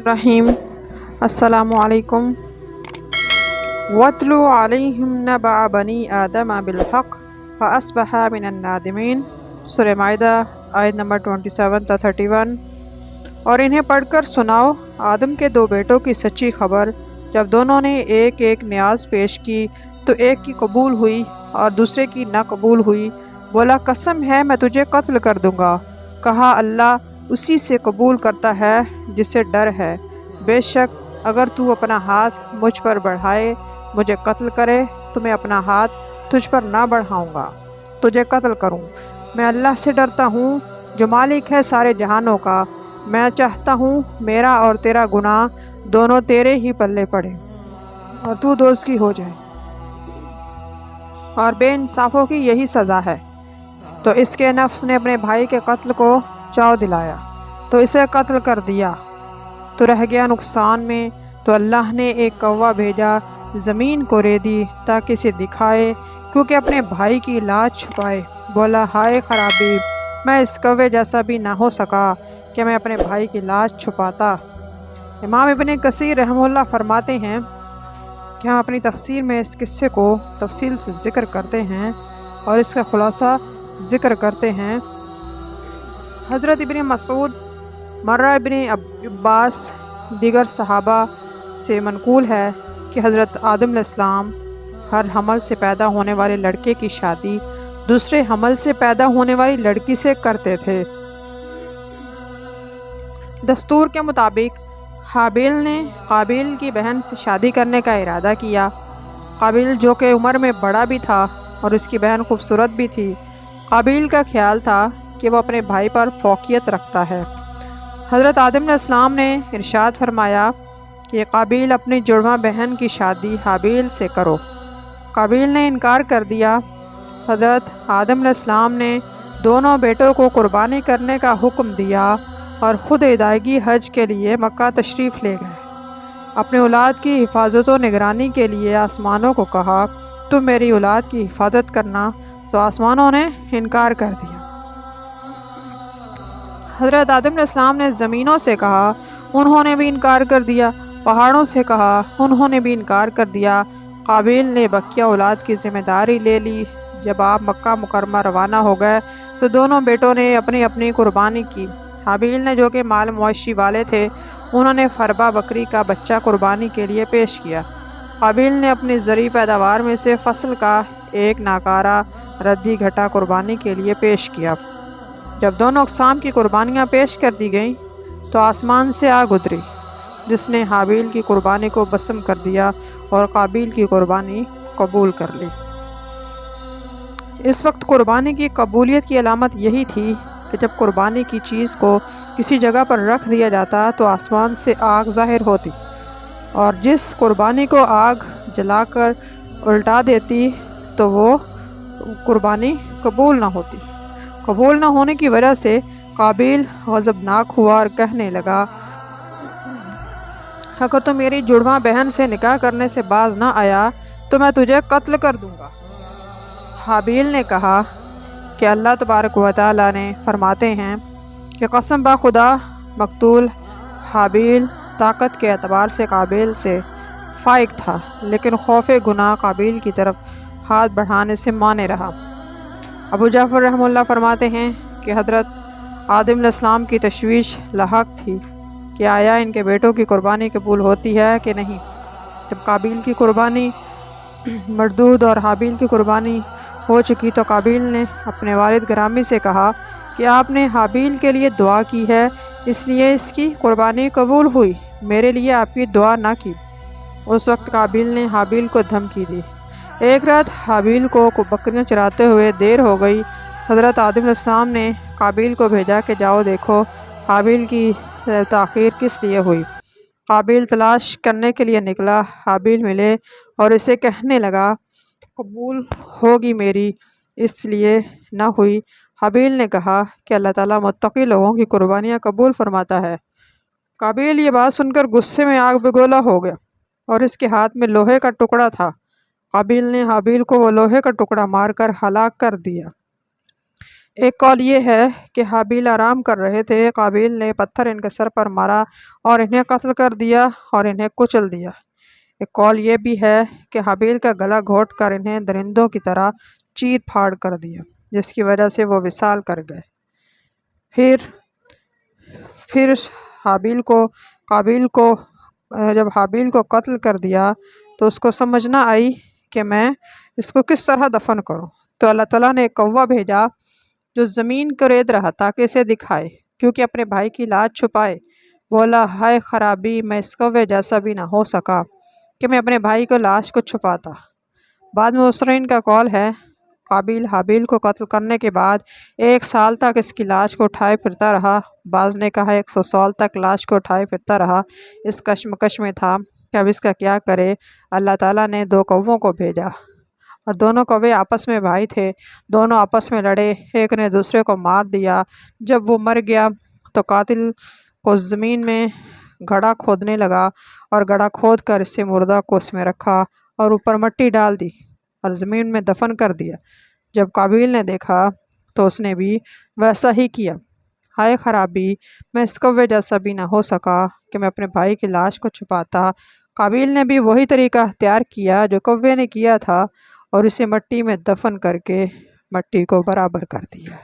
रहीम। अस्सलामु अलैकुम। वत्लु अलैहिम नबअ बनी आदम बिलहक़ फ़अस्बहा मिनन नादिमीन। सूरह माइदा आयत नंबर 27 ta 31। और इन्हें पढ़कर सुनाओ आदम के दो बेटों की सच्ची खबर। जब दोनों ने एक एक न्याज पेश की तो एक की कबूल हुई और दूसरे की ना कबूल हुई। बोला, कसम है मैं तुझे कत्ल कर दूंगा। कहा, अल्लाह उसी से कबूल करता है जिसे डर है। बेशक अगर तू अपना हाथ मुझ पर बढ़ाए मुझे कत्ल करे तो मैं अपना हाथ तुझ पर ना बढ़ाऊंगा, तुझे कत्ल करूं। मैं अल्लाह से डरता हूँ जो मालिक है सारे जहानों का। मैं चाहता हूँ मेरा और तेरा गुनाह दोनों तेरे ही पल्ले पड़े और तू दोस्त की हो जाए। और बेइंसाफों की यही सज़ा है। तो इसके नफ्स ने अपने भाई के कत्ल को चाव दिलाया तो इसे कत्ल कर दिया तो रह गया नुकसान में। तो अल्लाह ने एक कौवा भेजा ज़मीन को रेदी ताकि इसे दिखाए, क्योंकि अपने भाई की लाज छुपाए। बोला, हाय खराबी, मैं इस कौवे जैसा भी ना हो सका कि मैं अपने भाई की लाज छुपाता। इमाम इब्न कसीर रहमहुल्लाह फरमाते हैं कि हम अपनी तफसीर में इस किस्से को तफसील से ज़िक्र करते हैं और इसका खुलासा ज़िक्र करते हैं। हज़रत इब्न मसूद, मर्रा इब्न अब्बास, दीगर सहाबा से मनकूल है कि हज़रत आदम अलैहिस्सलाम हर हमल से पैदा होने वाले लड़के की शादी दूसरे हमल से पैदा होने वाली लड़की से करते थे। दस्तूर के मुताबिक हाबिल ने काबिल की बहन से शादी करने का इरादा किया। काबिल जो कि उम्र में बड़ा भी था और उसकी बहन खूबसूरत भी थी। काबिल का ख्याल था कि वो अपने भाई पर फौकियत रखता है। हज़रत आदम अलैहिस्सलाम ने इरशाद फरमाया कि काबिल अपनी जुड़वा बहन की शादी हाबिल से करो। काबिल ने इनकार कर दिया। हज़रत आदम अलैहिस्सलाम ने दोनों बेटों को कुर्बानी करने का हुक्म दिया और ख़ुद अदायगी हज के लिए मक्का तशरीफ़ ले गए। अपने औलाद की हिफाजत व निगरानी के लिए आसमानों को कहा, तुम मेरी औलाद की हिफाजत करना। तो आसमानों ने इनकार कर दिया। हज़रत आदम अलैहिस्सलाम ने ज़मीनों से कहा, उन्होंने भी इनकार कर दिया। पहाड़ों से कहा, उन्होंने भी इनकार कर दिया। काबिल ने बकिया औलाद की ज़िम्मेदारी ले ली। जब आप मक्का मुकरमा रवाना हो गए तो दोनों बेटों ने अपनी अपनी कुर्बानी की। हाबिल ने, जो कि माल मवेशी वाले थे, उन्होंने फरबा बकरी का बच्चा कुर्बानी के लिए पेश किया। काबिल ने अपनी ज़री पैदावार में से फसल का एक नाकारा रद्दी घटा कुर्बानी के लिए पेश किया। जब दोनों अक़साम की कुर्बानियाँ पेश कर दी गईं तो आसमान से आग उतरी जिसने हाबिल की कुर्बानी को बसम कर दिया और काबिल की कुर्बानी कबूल कर ली। इस वक्त कुर्बानी की कबूलियत की अलामत यही थी कि जब कुर्बानी की चीज़ को किसी जगह पर रख दिया जाता तो आसमान से आग ज़ाहिर होती और जिस कुर्बानी को आग जलाकर उल्टा देती तो वो कुर्बानी कबूल ना होती। कबूल ना होने की वजह से काबिल गज़बनाक हुआ और कहने लगा, अगर तो मेरी जुड़वा बहन से निकाह करने से बाज ना आया तो मैं तुझे कत्ल कर दूंगा। हाबिल ने कहा कि अल्लाह तबारक व तआला ने फरमाते हैं कि कसम बा खुदा, मकतूल हाबिल ताकत के एतबार से काबिल से फ़ाइक था, लेकिन खौफ गुनाह काबिल की तरफ हाथ बढ़ाने से माने रहा। अबू जाफ़र रहमतुल्लाह फरमाते हैं कि हज़रत आदम अलैहिस्सलाम की तशवीश लाहक थी कि आया इनके बेटों की कुर्बानी कबूल होती है कि नहीं। जब काबिल की कुर्बानी मरदूद और हाबिल की कुर्बानी हो चुकी तो काबिल ने अपने वालिद ग्रामी से कहा कि आपने हाबिल के लिए दुआ की है इसलिए इसकी कुर्बानी कबूल हुई, मेरे लिए आपकी दुआ ना की। उस वक्त काबिल ने हाबिल को धमकी दी। एक रात हाबिल को बकरियां चराते हुए देर हो गई। हज़रत आदम अलैहिस्सलाम ने काबिल को भेजा कि जाओ देखो हाबिल की ताख़ीर किस लिए हुई। काबिल तलाश करने के लिए निकला। हाबिल मिले और इसे कहने लगा, कबूल होगी मेरी इसलिए न हुई। हाबिल ने कहा कि अल्लाह ताला मुत्तकी लोगों की कुर्बानियाँ कबूल फरमाता है। काबिल ये बात सुनकर गुस्से में आग बगोला हो गया और इसके हाथ में लोहे का टुकड़ा था। काबिल ने हाबिल को वो लोहे का टुकड़ा मारकर हलाक कर दिया। ایک قول یہ ہے کہ حابیل آرام کر رہے تھے، قابیل نے پتھر ان کے سر پر مارا اور انہیں قتل کر دیا اور انہیں کچل دیا۔ ایک قول یہ بھی ہے کہ حابیل کا گلا گھونٹ کر انہیں درندوں کی طرح چیر پھاڑ کر دیا، جس کی وجہ سے وہ وصال کر گئے۔ پھر قابیل کو جب حابیل کو قتل کر دیا تو اس کو سمجھ نہ آئی کہ میں اس کو کس طرح دفن کروں، تو اللہ تعالیٰ نے ایک کوا بھیجا جو زمین کو رید رہا تاکہ اسے دکھائے، کیونکہ اپنے بھائی کی لاش چھپائے۔ بولا، ہائے خرابی، میں اس کوے جیسا بھی نہ ہو سکا کہ میں اپنے بھائی کو لاش کو چھپاتا۔ بعد میں مفسرین کا قول ہے قابیل حابیل کو قتل کرنے کے بعد 1 سال تک اس کی لاش کو اٹھائے پھرتا رہا۔ بعض نے کہا 100 سال تک لاش کو اٹھائے پھرتا رہا۔ اس کشمکش میں تھا کہ اب اس کا کیا کرے۔ اللہ تعالیٰ نے 2 کووں کو بھیجا اور دونوں کوے آپس میں بھائی تھے، دونوں آپس میں لڑے، ایک نے دوسرے کو مار دیا۔ جب وہ مر گیا تو قاتل کو زمین میں گڑھا کھودنے لگا اور گڑھا کھود کر اس سے مردہ کو اس میں رکھا اور اوپر مٹی ڈال دی اور زمین میں دفن کر دیا۔ جب قابیل نے دیکھا تو اس نے بھی ویسا ہی کیا۔ ہائے خرابی، میں اس کوے جیسا بھی نہ ہو سکا کہ میں اپنے بھائی کی لاش کو چھپاتا۔ قابیل نے بھی وہی طریقہ اختیار کیا جو کوے نے کیا تھا اور اسے مٹی میں دفن کر کے مٹی کو برابر کر دیا۔